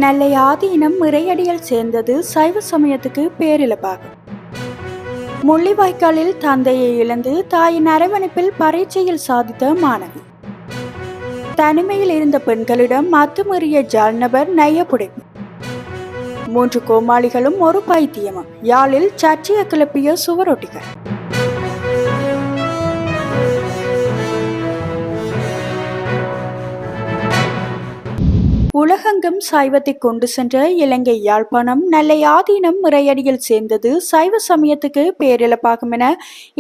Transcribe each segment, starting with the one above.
நெல்லை ஆதீனம் இறையடியில் சேர்ந்தது சைவ சமயத்துக்கு பேரிழப்பாகும். முள்ளிவாய்க்காலில் தந்தையை இழந்து தாயின் அரவணைப்பில் பரீட்சையில் சாதித்த மாணவி. தனிமையில் இருந்த பெண்களிடம் அத்துமீறிய ஜாழ் நபர் நையப்புடைப்பு. 3 கோமாளிகளும் ஒரு பைத்தியமும். யாழில் சர்ச்சையை கிளப்பிய சுவரொட்டிகள். உலகெங்கும் சைவத்தை கொண்டு சென்ற இலங்கை யாழ்ப்பாணம் நெல்லை ஆதீனம் இறையடியில் சேர்ந்தது சைவ சமயத்துக்கு பேரிழப்பாகும் என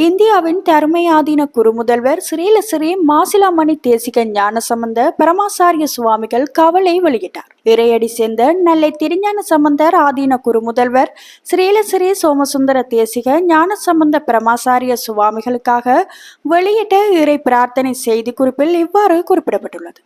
இந்தியாவின் தருமை ஆதீன குருமுதல்வர் ஸ்ரீலஸ்ரீ மாசிலாமணி தேசிக ஞானசம்பந்த பரமாசாரிய சுவாமிகள் கவலை வெளியிட்டார். இறையடி சேர்ந்த நெல்லை திருஞான சம்பந்தர் ஆதீன குருமுதல்வர் ஸ்ரீலஸ்ரீ சோமசுந்தர தேசிக ஞானசம்பந்த பரமாசாரிய சுவாமிகளுக்காக வெளியிட்ட இறை பிரார்த்தனை செய்தி குறிப்பில் இவ்வாறு குறிப்பிடப்பட்டுள்ளது.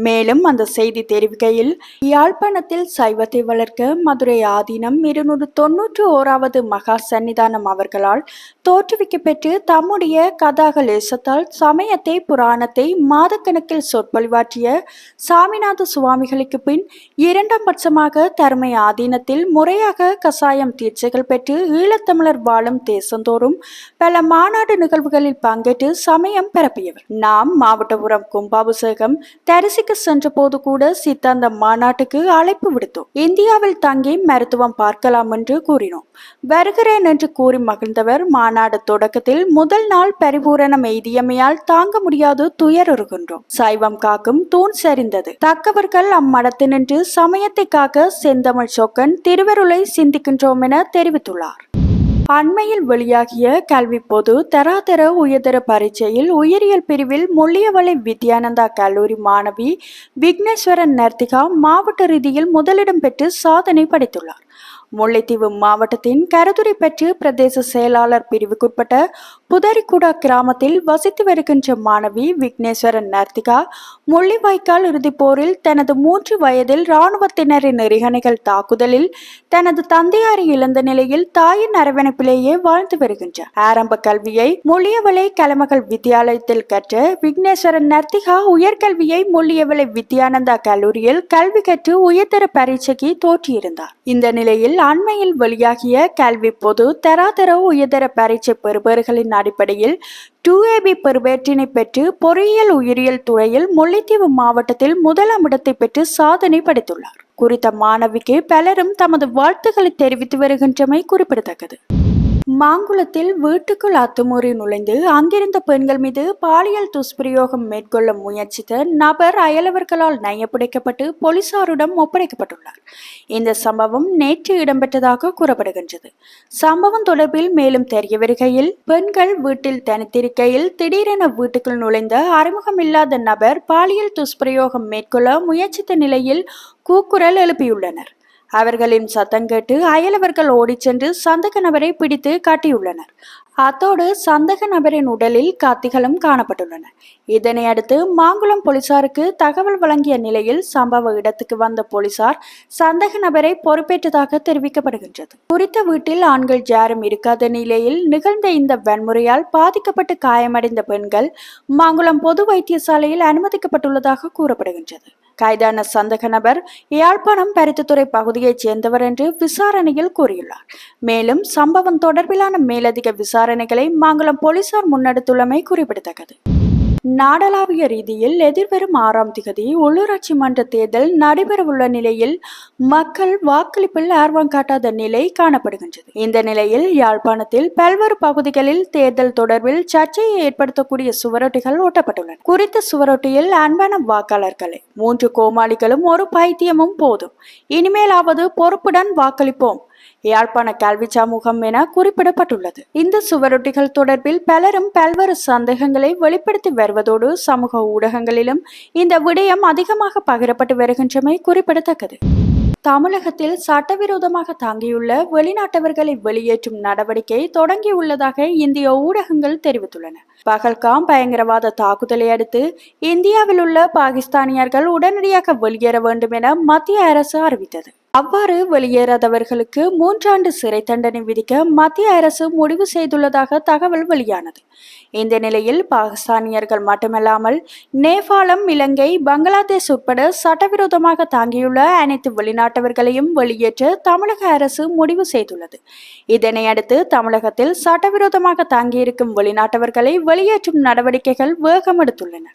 மேலும் அந்த செய்தி தெரிவிக்கையில், யாழ்ப்பாணத்தில் சைவத்தை வளர்க்க மதுரை ஆதீனம் 291வது மகா சன்னிதானம் அவர்களால் தோற்றுவிக்கப்பெற்று தம்முடைய கதாகலேசத்தால் சமயத்தை புராணத்தை மாதக்கணக்கில் சொற்பொழிவாற்றிய சாமிநாத சுவாமிகளுக்கு பின் 2ஆம் பட்சமாக தருமை ஆதீனத்தில் முறையாக கசாயம் தீட்சைகள் பெற்று ஈழத்தமிழர் வாழும் தேசந்தோறும் பல மாநாடு நிகழ்வுகளில் பங்கேற்று சமயம் பரப்பியவர். நாம் மாவட்டபுரம் கும்பாபிஷேகம் தரிசிக்க சென்ற போது கூட சித்தாந்த மாநாட்டுக்கு அழைப்பு விடுத்தோம். இந்தியாவில் தங்கி மருத்துவம் பார்க்கலாம் என்று கூறினோம். வருகிறேன் என்று கூறி மகிழ்ந்தவர் மாநாடு தொடக்கத்தில் முதல் நாள் பரிபூரணம் எய்தியமையால் தாங்க முடியாது துயருகின்றோம். சைவம் காக்கும் தூண் சரிந்தது. தக்கவர்கள் அம்மடத்தினின்று சமயத்தை காக்க செந்தமிழ் சொக்கன் திருவருளை சிந்திக்கின்றோம் என தெரிவித்துள்ளார். அண்மையில் வெளியாகிய கல்வி பொது தராதர உயர்தர பரீட்சையில் உயிரியல் பிரிவில் முள்ளியவளை வித்யானந்தா கல்லூரி மாணவி விக்னேஸ்வரன் நர்த்திகா மாவட்ட ரீதியில் முதலிடம் பெற்று சாதனை படைத்துள்ளார். முல்லைத்தீவு மாவட்டத்தின் கருதுரைப்பற்று பிரதேச செயலாளர் பிரிவுக்குட்பட்ட புதரிக்குடா கிராமத்தில் வசித்து வருகின்ற மாணவி விக்னேஸ்வரன் நர்த்திகா முள்ளிவாய்க்கால் இறுதிப் போரில் தனது 3 வயதில் இராணுவத்தினரின் எறிகணைகள் தாக்குதலில் தனது தந்தையாரை இழந்த நிலையில் தாயின் அரவணைப்பிலேயே வாழ்ந்து வருகின்றார். ஆரம்ப கல்வியை முள்ளியவளை கலமகள் வித்தியாலயத்தில் கற்ற விக்னேஸ்வரன் நர்த்திகா உயர்கல்வியை முள்ளியவளை வித்யானந்தா கல்லூரியில் கல்வி கற்று உயர்தர பரீட்சைக்கு தோற்றியிருந்தார். இந்த நிலையில் அண்மையில் வெளியாகிய கல்வி பொது தராதர உயர்தர பரீட்சை பெறுபவர்களின் அடிப்படையில் 2AB பெறுபேற்றினை பெற்று பொறியியல் உயிரியல் துறையில் முல்லைத்தீவு மாவட்டத்தில் 1ஆம் இடத்தை பெற்று சாதனை படைத்துள்ளார். குறித்த மாணவிக்கு பலரும் தமது வாழ்த்துக்களை தெரிவித்து வருகின்றமை குறிப்பிடத்தக்கது. மாங்குளத்தில் வீட்டுக்குள் அத்துமீறி நுழைந்து அங்கிருந்த பெண்கள் மீது பாலியல் துஷ்பிரயோகம் மேற்கொள்ள முயற்சித்த நபர் அயலவர்களால் நையப்புடைக்கப்பட்டு போலீசாரிடம் ஒப்படைக்கப்பட்டுள்ளார். இந்த சம்பவம் நேற்று இடம்பெற்றதாக கூறப்படுகின்றது. சம்பவம் தொடர்பில் மேலும் தெரிய வருகையில், பெண்கள் வீட்டில் தனித்திருக்கையில் திடீரென வீட்டுக்குள் நுழைந்த அறிமுகமில்லாத நபர் பாலியல் துஷ்பிரயோகம் மேற்கொள்ள முயற்சித்த நிலையில் கூக்குரல் எழுப்பியுள்ளனர். அவர்களின் சத்தம் கேட்டு அயலவர்கள் ஓடிச் சென்று சந்தக நபரை பிடித்து காட்டியுள்ளனர். அத்தோடு சந்தக நபரின் உடலில் கத்திகளும் காணப்பட்டுள்ளன. இதனை அடுத்து மாங்குளம் போலீசாருக்கு தகவல் வழங்கிய நிலையில் சம்பவ இடத்துக்கு வந்த போலீசார் சந்தக நபரை பொறுப்பேற்றதாக தெரிவிக்கப்படுகின்றது. குறித்த வீட்டில் ஆண்கள் யாரும் இருக்காத நிலையில் நிகழ்ந்த இந்த வன்முறையால் பாதிக்கப்பட்டு காயமடைந்த பெண்கள் மாங்குளம் பொது வைத்தியசாலையில் அனுமதிக்கப்பட்டுள்ளதாக கூறப்படுகின்றது. கைதான சந்தக நபர் யாழ்ப்பாணம் பருத்தித்துறை பகுதியைச் சேர்ந்தவர் என்று விசாரணையில் கூறியுள்ளார். மேலும் சம்பவம் தொடர்பிலான மேலதிக விசாரணைகளை மாங்குளம் போலீசார் முன்னெடுத்துள்ளமை குறிப்பிடத்தக்கது. நாடளாவிய ரீதியில் எதிர்வரும் 6ஆம் திகதி உள்ளூராட்சி மன்ற தேர்தல் நடைபெறவுள்ள நிலையில் மக்கள் வாக்களிப்பில் ஆர்வம் காட்டாத நிலை காணப்படுகின்றது. இந்த நிலையில் யாழ்ப்பாணத்தில் பல்வேறு பகுதிகளில் தேர்தல் தொடர்பில் சர்ச்சையை ஏற்படுத்தக்கூடிய சுவரொட்டிகள் ஒட்டப்பட்டுள்ளன. குறித்த சுவரொட்டியில், அன்பான வாக்காளர்களே, 3 கோமாளிகளும் ஒரு பைத்தியமும் போதும், இனிமேலாவது பொறுப்புடன் வாக்களிப்போம், யாழ்ப்பாண கல்வி சமூகம் என குறிப்பிடப்பட்டுள்ளது. இந்த சுவரொட்டிகள் தொடர்பில் பலரும் பல்வேறு சந்தேகங்களை வெளிப்படுத்தி வருவதோடு சமூக ஊடகங்களிலும் இந்த விடயம் அதிகமாக பகிரப்பட்டு வருகின்றமை குறிப்பிடத்தக்கது. தமிழகத்தில் சட்டவிரோதமாக தங்கியுள்ள வெளிநாட்டவர்களை வெளியேற்றும் நடவடிக்கை தொடங்கியுள்ளதாக இந்திய ஊடகங்கள் தெரிவித்துள்ளன. பகல்காம் பயங்கரவாத தாக்குதலை அடுத்து இந்தியாவில் உள்ள பாகிஸ்தானியர்கள் உடனடியாக வெளியேற வேண்டும் என மத்திய அரசு அறிவித்தது. அவ்வாறு வெளியேறாதவர்களுக்கு 3 ஆண்டு சிறை தண்டனை விதிக்க மத்திய அரசு முடிவு செய்துள்ளதாக தகவல் வெளியானது. இந்த நிலையில் பாகிஸ்தானியர்கள் மட்டுமல்லாமல் நேபாளம், இலங்கை, பங்களாதேஷ் உட்பட சட்டவிரோதமாக தாங்கியுள்ள அனைத்து வெளிநாட்டவர்களையும் வெளியேற்ற தமிழக அரசு முடிவு செய்துள்ளது. இதனையடுத்து தமிழகத்தில் சட்டவிரோதமாக தாங்கியிருக்கும் வெளிநாட்டவர்களை வெளியேற்றும் நடவடிக்கைகள் வேகமெடுத்துள்ளன.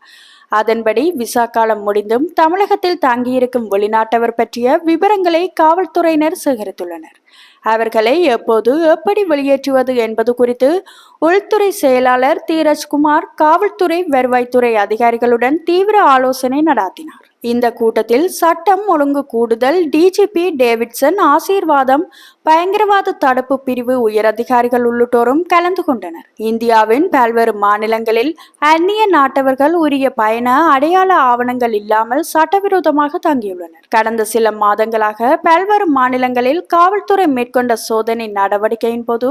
அதன்படி விசா காலம் முடிந்தும் தமிழகத்தில் தாங்கியிருக்கும் வெளிநாட்டவர் பற்றிய விவரங்களை காவல்துறையினர் சேகரித்துள்ளனர். அவர்களை எப்போது எப்படி வெளியேற்றுவது என்பது குறித்து உள்துறை செயலாளர் தீரஜ்குமார் காவல்துறை, வருவாய்த்துறை அதிகாரிகளுடன் தீவிர ஆலோசனை நடத்தினார். இந்த கூட்டத்தில் சட்டம் ஒழுங்கு கூடுதல் டிஜிபி டேவிட்சன், ஆசீர்வாதம், பயங்கரவாத தடுப்பு பிரிவு உயரதிகாரிகள் உள்ளிட்டோரும் கலந்து கொண்டனர். இந்தியாவின் பல்வேறு மாநிலங்களில் அந்நிய நாட்டவர்கள் உரிய பயண அடையாள ஆவணங்கள் இல்லாமல் சட்டவிரோதமாக தங்கியுள்ளனர். கடந்த சில மாதங்களாக பல்வேறு மாநிலங்களில் காவல்துறை மேற்கொண்ட சோதனை நடவடிக்கையின் போது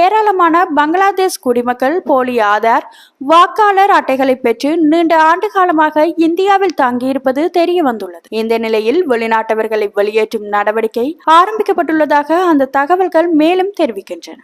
ஏராளமான பங்களாதேஷ் குடிமக்கள் போலி ஆதார், வாக்காளர் அட்டைகளை பெற்று நீண்ட ஆண்டு காலமாக இந்தியாவில் தங்கியிருப்பது தெரிய வந்துள்ளது. இந்த நிலையில் வெளிநாட்டவர்களை வெளியேற்றும் நடவடிக்கை ஆரம்பிக்கப்பட்டுள்ளதாக அந்த தகவல்கள் மேலும் தெரிவிக்கின்றன.